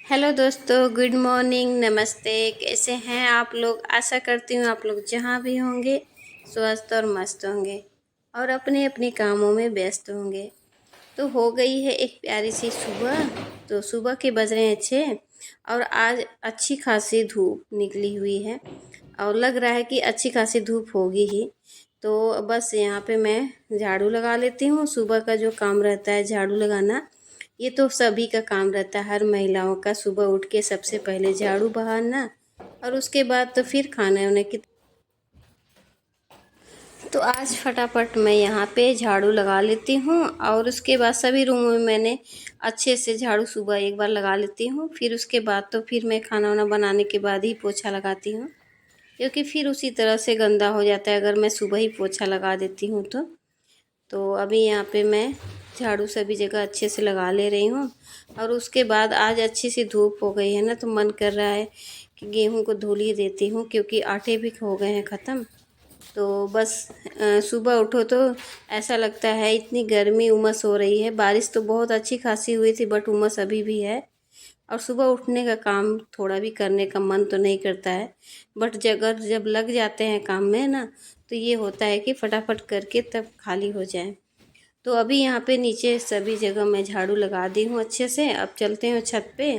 Hello दोस्तों, good morning, नमस्ते। कैसे हैं आप लोग? आशा करती हूँ आप लोग जहाँ भी होंगे स्वस्थ और मस्त होंगे और अपने अपने कामों में व्यस्त होंगे। तो हो गई है एक प्यारी सी सुबह। तो सुबह के बज रहे हैं 6 और आज अच्छी खासी धूप निकली हुई है और लग रहा है कि अच्छी खासी धूप होगी ही। तो बस यहाँ पे मैं झाड़ू लगा लेती हूँ। सुबह का जो काम रहता है झाड़ू लगाना, ये तो सभी का काम रहता है, हर महिलाओं का। सुबह उठ के सबसे पहले झाड़ू बहारना और उसके बाद तो फिर खाना वाने की। तो आज फटाफट मैं यहाँ पे झाड़ू लगा लेती हूँ और उसके बाद सभी रूमों में मैंने अच्छे से झाड़ू सुबह एक बार लगा लेती हूँ। फिर उसके बाद तो फिर मैं खाना वाना बनाने के बाद ही पोछा लगाती हूँ, क्योंकि फिर उसी तरह से गंदा हो जाता है अगर मैं सुबह ही पोछा लगा देती हूँ तो अभी यहाँ पे मैं झाड़ू सभी जगह अच्छे से लगा ले रही हूँ। और उसके बाद आज अच्छी सी धूप हो गई है ना, तो मन कर रहा है कि गेहूं को धुल ही देती हूँ, क्योंकि आटे भी हो गए हैं ख़त्म। तो बस सुबह उठो तो ऐसा लगता है इतनी गर्मी उमस हो रही है। बारिश तो बहुत अच्छी खासी हुई थी बट उमस अभी भी है और सुबह उठने का काम थोड़ा भी करने का मन तो नहीं करता है। बट जब लग जाते हैं काम में ना, तो ये होता है कि फटाफट करके तब खाली हो जाए। तो अभी यहाँ पे नीचे सभी जगह मैं झाड़ू लगा दी हूँ अच्छे से। अब चलते हैं छत पे।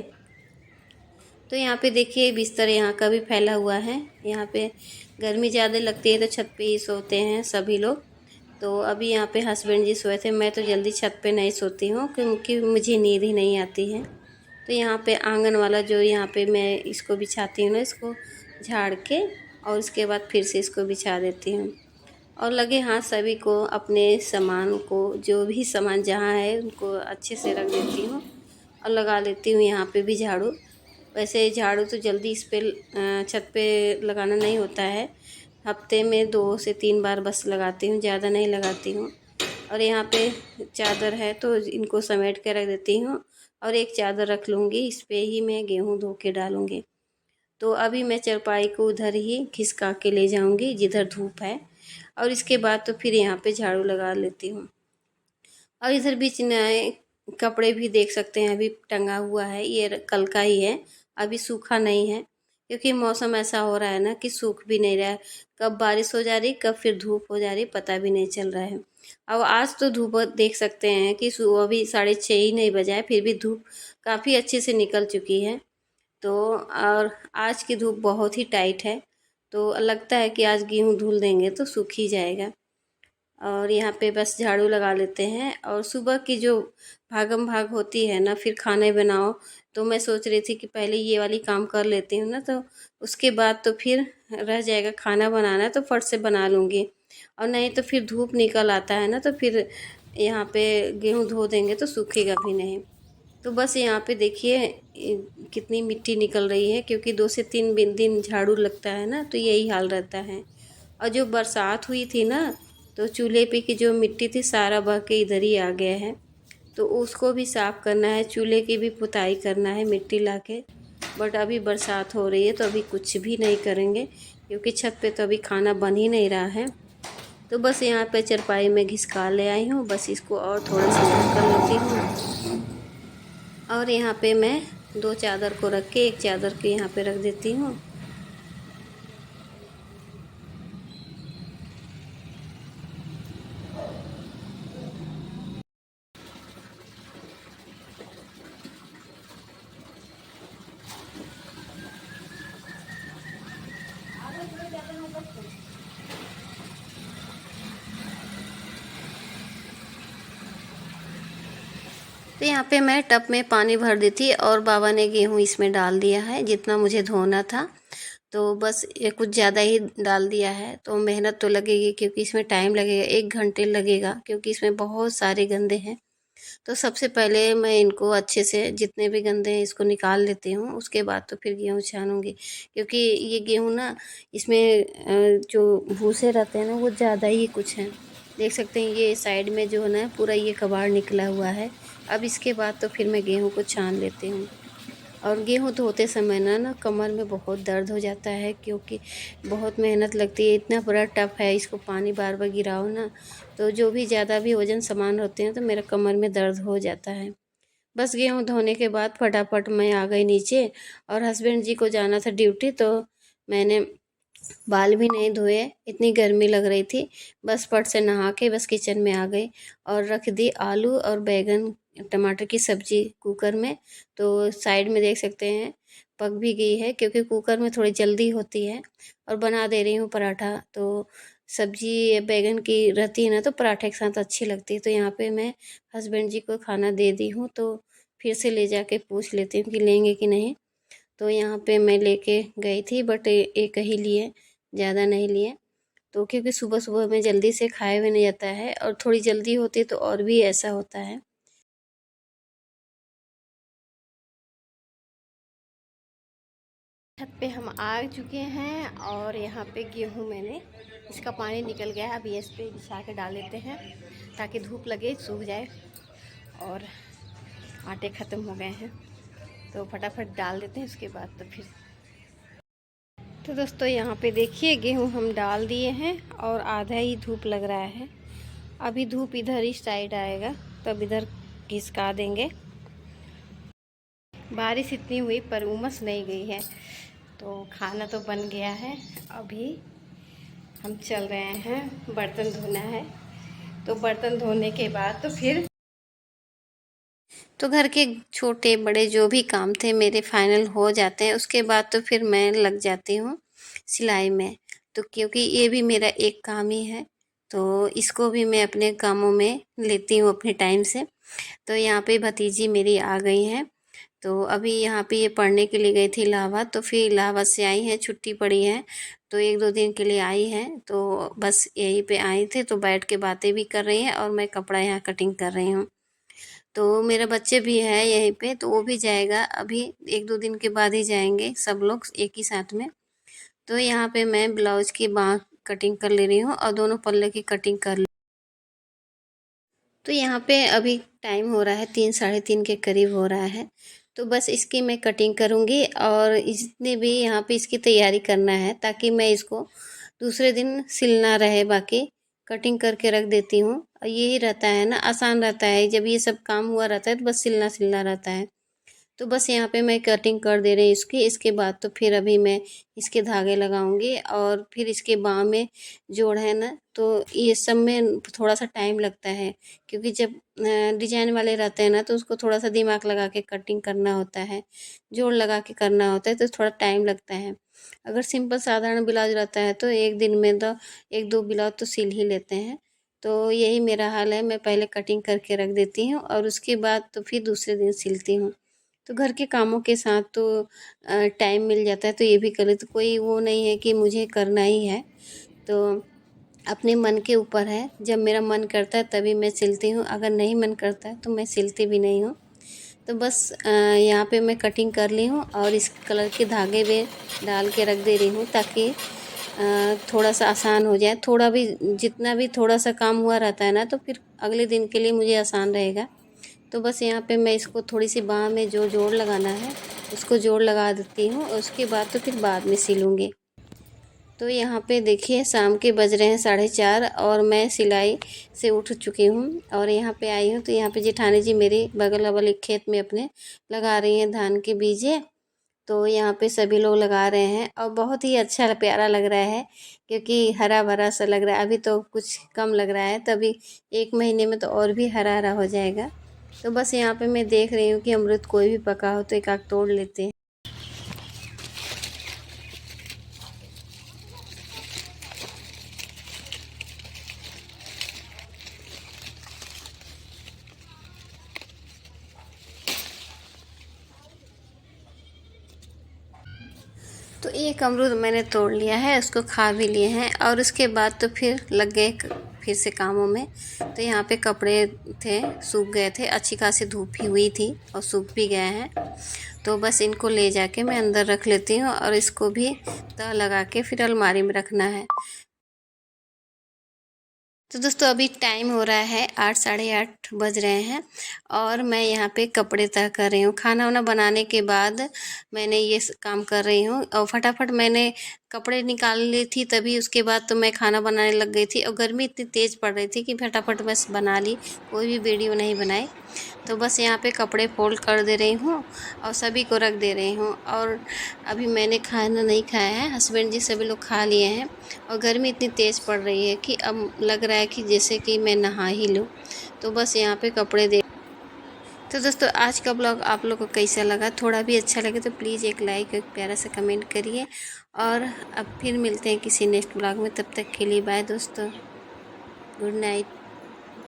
तो यहाँ पे देखिए बिस्तर यहाँ का भी फैला हुआ है। यहाँ पे गर्मी ज़्यादा लगती है तो छत पे ही सोते हैं सभी लोग। तो अभी यहाँ पे हस्बैंड जी सोए थे। मैं तो जल्दी छत पे नहीं सोती हूँ क्योंकि मुझे नींद ही नहीं आती है। तो यहाँ पे आंगन वाला जो यहाँ पे मैं इसको बिछाती हूँ ना, इसको झाड़ के और उसके बाद फिर से इसको बिछा देती हूँ। और लगे हाथ सभी को अपने सामान को, जो भी सामान जहाँ है उनको अच्छे से रख देती हूँ और लगा लेती हूँ यहाँ पे भी झाड़ू। वैसे झाड़ू तो जल्दी इस पे छत पे लगाना नहीं होता है। हफ्ते में 2 से 3 बार बस लगाती हूँ, ज़्यादा नहीं लगाती हूँ। और यहाँ पे चादर है तो इनको समेट के रख देती हूँ और एक चादर रख लूँगी, इस पे ही मैं गेहूँ धो के डालूँगी। तो अभी मैं चारपाई को उधर ही खिसका के ले जाऊँगी जिधर धूप है और इसके बाद तो फिर यहाँ पे झाड़ू लगा लेती हूँ। और इधर बीच नए कपड़े भी देख सकते हैं, अभी टंगा हुआ है, ये कल का ही है, अभी सूखा नहीं है। क्योंकि मौसम ऐसा हो रहा है ना कि सूख भी नहीं रहा है। कब बारिश हो जा रही कब फिर धूप हो जा रही पता भी नहीं चल रहा है। अब आज तो धूप देख सकते हैं कि अभी 6:30 ही नहीं बजा है, फिर भी धूप काफ़ी अच्छे से निकल चुकी है। तो और आज की धूप बहुत ही टाइट है, तो लगता है कि आज गेहूँ धुल देंगे तो सूख ही जाएगा। और यहाँ पे बस झाड़ू लगा लेते हैं। और सुबह की जो भागम भाग होती है ना, फिर खाने बनाओ, तो मैं सोच रही थी कि पहले ये वाली काम कर लेती हूँ ना, तो उसके बाद तो फिर रह जाएगा खाना बनाना, तो फट से बना लूँगी। और नहीं तो फिर धूप निकल आता है ना, तो फिर यहाँ पे गेहूँ धो देंगे तो सूखेगा भी नहीं। तो बस यहाँ पे देखिए कितनी मिट्टी निकल रही है, क्योंकि 2 से 3 दिन झाड़ू लगता है ना, तो यही हाल रहता है। और जो बरसात हुई थी ना, तो चूल्हे पे की जो मिट्टी थी सारा बह के इधर ही आ गया है। तो उसको भी साफ़ करना है, चूल्हे की भी पुताई करना है मिट्टी ला के। बट अभी बरसात हो रही है तो अभी कुछ भी नहीं करेंगे, क्योंकि छत पे तो अभी खाना बन ही नहीं रहा है। तो बस यहाँ पे चरपाई में घिसका ले आई हूँ, बस इसको और थोड़ा सा कर लेती हूँ। और यहाँ पे मैं 2 चादर को रख के एक चादर को यहाँ पे रख देती हूँ। तो यहाँ पे मैं टब में पानी भर दी थी और बाबा ने गेहूँ इसमें डाल दिया है जितना मुझे धोना था। तो बस ये कुछ ज़्यादा ही डाल दिया है, तो मेहनत तो लगेगी क्योंकि इसमें टाइम लगेगा, 1 घंटे लगेगा, क्योंकि इसमें बहुत सारे गंदे हैं। तो सबसे पहले मैं इनको अच्छे से जितने भी गंदे हैं इसको निकाल लेती हूँ, उसके बाद तो फिर गेहूँ छानूँगी। क्योंकि ये गेहूँ ना, इसमें जो भूसे रहते हैं ना वो ज़्यादा ही कुछ हैं। देख सकते हैं ये साइड में जो है ना पूरा ये कबाड़ निकला हुआ है। अब इसके बाद तो फिर मैं गेहूँ को छान लेती हूँ। और गेहूँ धोते समय ना कमर में बहुत दर्द हो जाता है, क्योंकि बहुत मेहनत लगती है। इतना बड़ा टब है, इसको पानी बार बार गिराओ ना, तो जो भी ज़्यादा भी वजन सामान होते हैं तो मेरा कमर में दर्द हो जाता है। बस गेहूँ धोने के बाद फटाफट मैं आ गई नीचे, और हस्बैंड जी को जाना था ड्यूटी, तो मैंने बाल भी नहीं धोए, इतनी गर्मी लग रही थी। बस फट से नहा के बस किचन में आ गई और रख दी आलू और बैगन टमाटर की सब्जी कुकर में। तो साइड में देख सकते हैं पक भी गई है, क्योंकि कुकर में थोड़ी जल्दी होती है। और बना दे रही हूँ पराठा। तो सब्जी बैगन की रहती है ना, तो पराठे के साथ अच्छी लगती है। तो यहाँ पे मैं हस्बैंड जी को खाना दे दी हूँ, तो फिर से ले जाके पूछ लेती हूँ कि लेंगे कि नहीं। तो यहाँ पे मैं लेके गई थी, बट एक ही लिए, ज़्यादा नहीं लिए। तो क्योंकि सुबह सुबह में जल्दी से खाया भी नहीं जाता है, और थोड़ी जल्दी होती है तो और भी ऐसा होता है। छत पे हम आ चुके हैं, और यहाँ पे गेहूँ मैंने, इसका पानी निकल गया है। अभी इस पे बिछा के डाल लेते हैं ताकि धूप लगे, सूख जाए। और आटे ख़त्म हो गए हैं, तो फटाफट डाल देते हैं। उसके बाद तो फिर तो दोस्तों यहाँ पे देखिए गेहूँ हम डाल दिए हैं, और आधा ही धूप लग रहा है। अभी धूप इधर इस साइड आएगा, तब इधर घिसका देंगे। बारिश इतनी हुई पर उमस नहीं गई है। तो खाना तो बन गया है। अभी हम चल रहे हैं, बर्तन धोना है। तो बर्तन धोने के बाद तो फिर तो घर के छोटे बड़े जो भी काम थे मेरे फाइनल हो जाते हैं। उसके बाद तो फिर मैं लग जाती हूँ सिलाई में। तो क्योंकि ये भी मेरा एक काम ही है, तो इसको भी मैं अपने कामों में लेती हूँ अपने टाइम से। तो यहाँ पे भतीजी मेरी आ गई हैं। तो अभी यहाँ पे ये पढ़ने के लिए गई थी इलाहाबाद, तो फिर इलाहाबाद से आई हैं, छुट्टी पड़ी है तो 1-2 दिन के लिए आई हैं। तो बस यहीं पे आई थे, तो बैठ के बातें भी कर रही हैं, और मैं कपड़ा यहाँ कटिंग कर रही हूँ। तो मेरे बच्चे भी हैं यहीं पे, तो वो भी जाएगा। अभी 1-2 दिन के बाद ही जाएंगे सब लोग एक ही साथ में। तो यहाँ पे मैं ब्लाउज की बाँह कटिंग कर ले रही हूँ, और दोनों पल्ले की कटिंग कर ली। तो यहाँ पे अभी टाइम हो रहा है 3 साढ़े 3 के करीब हो रहा है। तो बस इसकी मैं कटिंग करूँगी, और इसने भी यहाँ पे इसकी तैयारी करना है, ताकि मैं इसको दूसरे दिन सिलना रहे। बाकी कटिंग करके रख देती हूँ, और यही रहता है ना, आसान रहता है। जब ये सब काम हुआ रहता है तो बस सिलना सिलना रहता है। तो बस यहाँ पे मैं कटिंग कर दे रही हूँ इसकी। इसके बाद तो फिर अभी मैं इसके धागे लगाऊंगी, और फिर इसके बाँह में जोड़ है ना, तो ये सब में थोड़ा सा टाइम लगता है। क्योंकि जब डिजाइन वाले रहते हैं ना, तो उसको थोड़ा सा दिमाग लगा के कटिंग करना होता है, जोड़ लगा के करना होता है, तो थोड़ा टाइम लगता है। अगर सिंपल साधारण ब्लाउज रहता है तो एक दिन में तो 1-2 ब्लाउज तो सिल ही लेते हैं। तो यही मेरा हाल है, मैं पहले कटिंग करके रख देती हूँ, और उसके बाद तो फिर दूसरे दिन सिलती हूँ। तो घर के कामों के साथ तो टाइम मिल जाता है तो ये भी कर लेती, तो कोई वो नहीं है कि मुझे करना ही है। तो अपने मन के ऊपर है, जब मेरा मन करता है तभी मैं सिलती हूँ, अगर नहीं मन करता है तो मैं सिलती भी नहीं हूँ। तो बस यहाँ पे मैं कटिंग कर ली हूँ, और इस कलर के धागे में डाल के रख दे रही हूँ, ताकि थोड़ा सा आसान हो जाए। थोड़ा भी, जितना भी थोड़ा सा काम हुआ रहता है ना, तो फिर अगले दिन के लिए मुझे आसान रहेगा। तो बस यहाँ पे मैं इसको थोड़ी सी बाँह में जो जोड़ लगाना है उसको जोड़ लगा देती हूँ, और उसके बाद तो फिर बाद में सिलूँगी। तो यहाँ पे देखिए शाम के बज रहे हैं 4:30, और मैं सिलाई से उठ चुकी हूँ, और यहाँ पे आई हूँ। तो यहाँ पे जेठानी जी मेरी बगल अगल एक खेत में अपने लगा रही हैं धान के बीजे। तो यहाँ पे सभी लोग लगा रहे हैं, और बहुत ही अच्छा प्यारा लग रहा है, क्योंकि हरा भरा सा लग रहा है। अभी तो कुछ कम लग रहा है, तभी 1 महीने में तो और भी हरा हरा हो जाएगा। तो बस यहाँ पे मैं देख रही हूँ कि अमरूद कोई भी पका हो तो एक आध तोड़ लेते हैं। तो एक अमरूद मैंने तोड़ लिया है, उसको खा भी लिए हैं, और उसके बाद तो फिर लग गए फिर से कामों में। तो यहाँ पे कपड़े थे, सूख गए थे, अच्छी खासी धूप भी हुई थी और सूख भी गए हैं। तो बस इनको ले जाके मैं अंदर रख लेती हूँ, और इसको भी तह लगा के फिर अलमारी में रखना है। तो दोस्तों अभी टाइम हो रहा है 8 साढ़े 8 बज रहे हैं, और मैं यहाँ पे कपड़े तह कर रही हूँ। खाना वाना बनाने के बाद मैंने ये काम कर रही हूँ और फटाफट मैंने कपड़े निकाल ली थी, तभी उसके बाद तो मैं खाना बनाने लग गई थी और गर्मी इतनी तेज़ पड़ रही थी कि फटाफट बस बना ली, कोई भी वीडियो नहीं बनाई। तो बस यहाँ पे कपड़े फोल्ड कर दे रही हूँ और सभी को रख दे रही हूँ। और अभी मैंने खाना नहीं खाया है, हस्बैंड जी सभी लोग खा लिए हैं और गर्मी इतनी तेज़ पड़ रही है कि अब लग रहा है कि जैसे कि मैं नहा ही लूँ। तो बस यहाँ पे कपड़े दे। तो दोस्तों आज का ब्लॉग आप लोग को कैसा लगा? थोड़ा भी अच्छा लगे तो प्लीज़ एक लाइक, एक प्यारा सा कमेंट करिए। और अब फिर मिलते हैं किसी नेक्स्ट ब्लॉग में, तब तक के लिए बाय दोस्तों, गुड नाइट।